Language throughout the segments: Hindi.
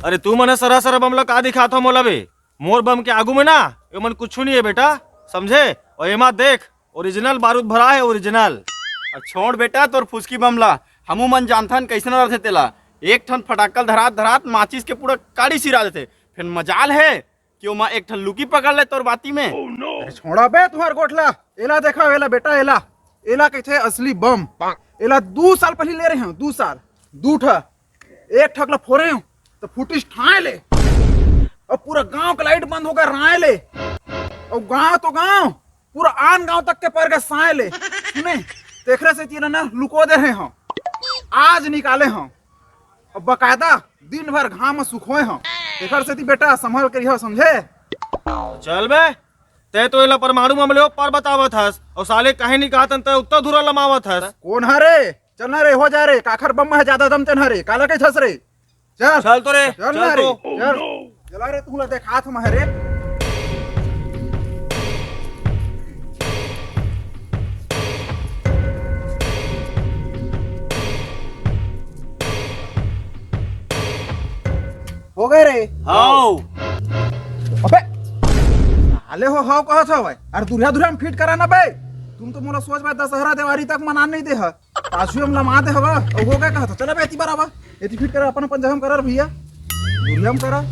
अरे तू मने सरासर बम ला का दिखा था मोला बे। मोर बम के आगू में ना ये मन कुछ नहीं है बेटा, समझे। और एमा देख ओरिजिनल बारूद भरा है, ओरिजिनल। छोड़ बेटा तोर फुसकी बमला, हमू मन जानथन कैसे रहते तेला। एक ठन फटाकल धरात धरात माचिस के पूरा काड़ी सिरा देते, फिर मजाल है कि ओमा एक ठन लुकी पकड़ ले तोर बाती में। अरे छोड़ा बे तुम्हार गोठला। एला देखा एला बेटा, एला एला कहते असली बम। एला 2 साल पहले ले रहे हैं, 2 साल। 2 ठा एक ठकला फोरे हूँ तो फुटिस ठाए ले, और पूरा गांव का लाइट बंद होकर राय ले, और गांव तो गांव पूरा आन गांव तक के पर गए साए ले। सुने तेखरे से तीन ना लुको दे रहे हैं, आज निकाले हैं और बकायदा दिन भर घाम में सुखोए हैं। तेखर से ती बेटा संभल कर समझे। चल बे, ते तो एला परमाणु मामले पर बतावत हस और साले कहीं नहीं कहतन ते उत्तर धुरा लमावत हस। कौन हरे चल ना रे, हो जा रे, काखर बम में ज्यादा दम तेन हरे, काला के छस रे। चल चल तो रे, चल चल ना रे, तो। चल चला रे, तू ला देख हाथ में हरे। हो गए रे। हाउ अबे साले हो हाउ कहत हो भाई, अरे दुरिया दुरिया में फिट कराना बे। तुम तो मोला सोच बे दशहरा दिवाली तक मना नहीं दे ह, पाछू हम लमा दे हवा। और हो गया कहत चला बे एती बार आवा, एती फिट करा अपन अपन जगह में करा भैया, दुरिया में करा।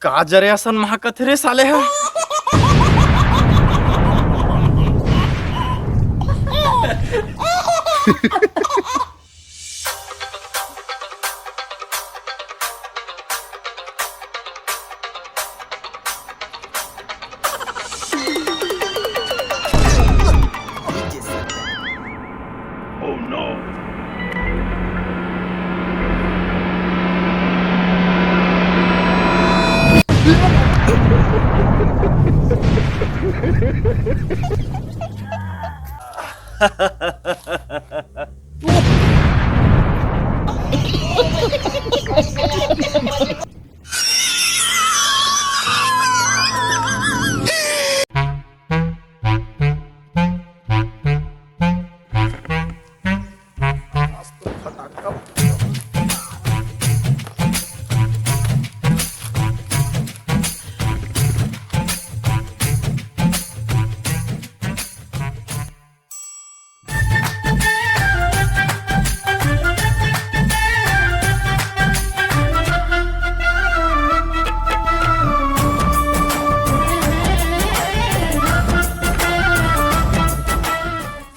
का जरे असन महकत रे साले है।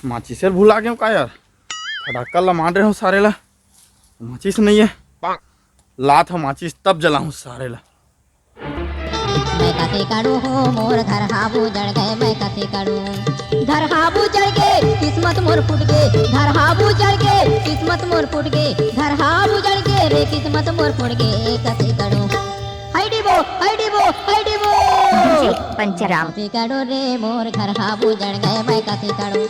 माचिस भुला गए का यार, फटाका ला मान रहे हो सारे ला, माचिस नहीं है। लात हो माचिस तब जलाऊं सारे ला। मैं कथे काढ़ू हो मोर घर हाबू जड़ गए, मैं कथे काढ़ू घर हाबू जड़ गए, किस्मत मोर फूट गए, घर हाबू जड़ गए, किस्मत मोर फूट गए, घर हाबू जड़ गए रे, किस्मत मोर फूट गए। कथे काढ़ू हाय डिबो हाय डिबो हाय डिबो पंचराम। कथे काढ़ू रे मोर घर हाबू जड़ गए, मैं कथे काढ़ू,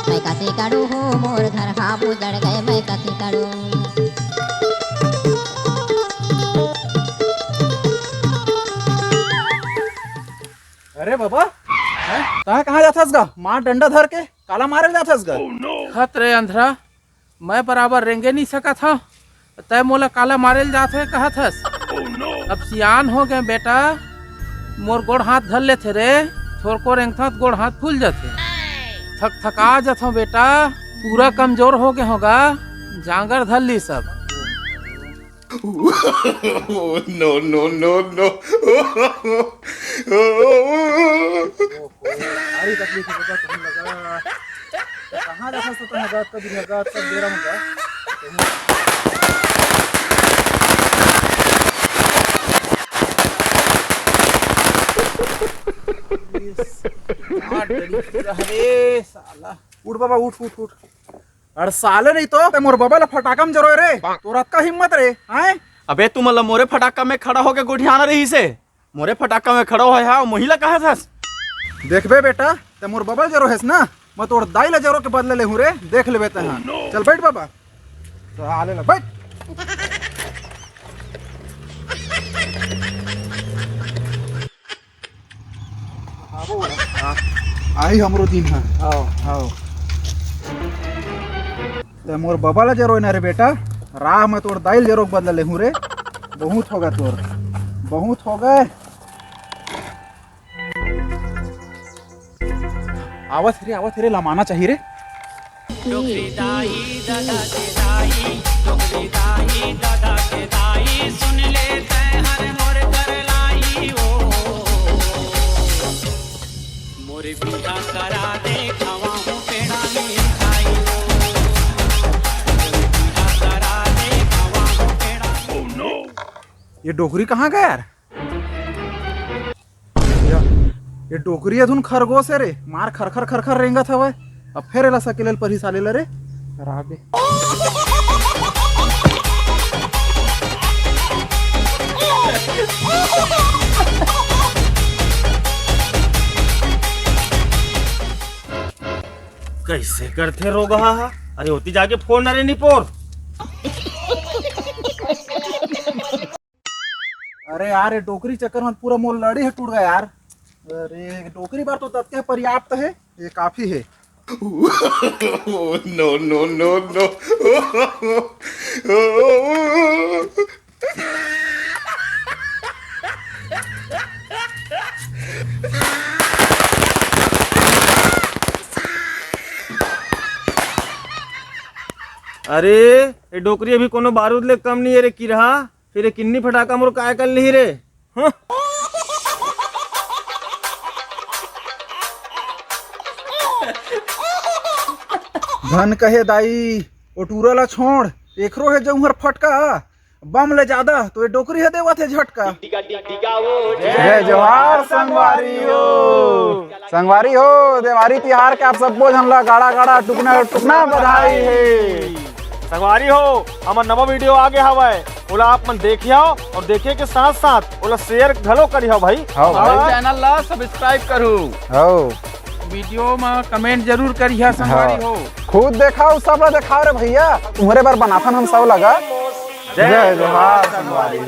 मैं कथे काढ़ू हो मोर घर हाबू जड़ गए, मैं कथे काढ़ू। अरे बाबा कहाँ कहाँ जाथस गा, मार डंडा धर के काला मारे जाथस गा। खत रे अंधरा, मैं बराबर रेंगे नहीं सका था, तय मोला काला मारे जाते कहत हस। अब सियान हो गए बेटा, मोर गोड़ हाथ धर लेते रे, थोड़ को रेंगता गोड़ हाथ फूल जाते, थक थका जाता बेटा, पूरा कमजोर हो गए होगा, जांगर धर ली सब। no, no, no, no. सारी तकलीफ है तुम्हें लगा, कहाँ जाथस तो तुम्हें गात कभी लगा तब देरा में अरे साला उठ बाबा उठ उठ उठ। अरे साले नहीं तो मोर बाबा ला फटाका में जरो रे, तोरा का हिम्मत रे हैं? अबे तू मतलब मोरे फटाका में खड़ा होके गुठियाना रही से मोरे फटाका में खड़ा है महिला कहा था। देखबे बेटा ते मोर बाबा जरो हैस ना, मैं तोर दाई ला जरो के बदले ले हूं रे, देख लेबे ते। हां चल बैठ बाबा, साले ला बैठ। आई हमरो दिन है, आओ आओ। ते मोर बाबा ला जरो ना रे बेटा, राह में तोर दाइल जरो के बदले ले हूं रे, बहुत होगा तोर, बहुत हो गए। आवत रे लमाना चाहिए रे। ये डोकरी कहाँ गया यार? ये डोकरी अधुन खरगोश है रे, मार खर खर रेंगा था वह। अब फिर एला सकेल पर ही साले रे राबे। कैसे करते रोग हा? अरे होती जाके फोन ना रे निपोर। अरे यार ये डोकरी चक्कर में पूरा मोल लड़ी है टूट गया यार। अरे डोकरी बार तो तत्के पर्याप्त है, ये काफी है। Oh, no, no, no, no. अरे ये डोकरी अभी कोनो बारूद ले कम नहीं है रे की रहा, फिर ये किन्नी फटाका मोर काय कर ली रे। हाँ? धन कहे दाई ओ टूरा ला छोड़, एकरो है जौहर फटका, बम ले ज्यादा तो ये डोकरी है देवा थे झटका। जय जवाहर संगवारी हो देवारी तिहार के आप सबको झनला गाड़ा गाड़ा टुकना टुकना बधाई है। संगवारी हो हमार नवा वीडियो आ गया हवाए, ओला आप मन देखियो और देखे के साथ साथ ओला शेयर घलो करियो भाई। चैनल ला सब्सक्राइब करू। हो वीडियो में कमेंट जरूर करिए संगवारी हो। खुद देखाओ सब ला दिखाओ रे भैया, तुम्हारे बार बनाथन हम सब लगा। जय जवाहर संगवारी हो।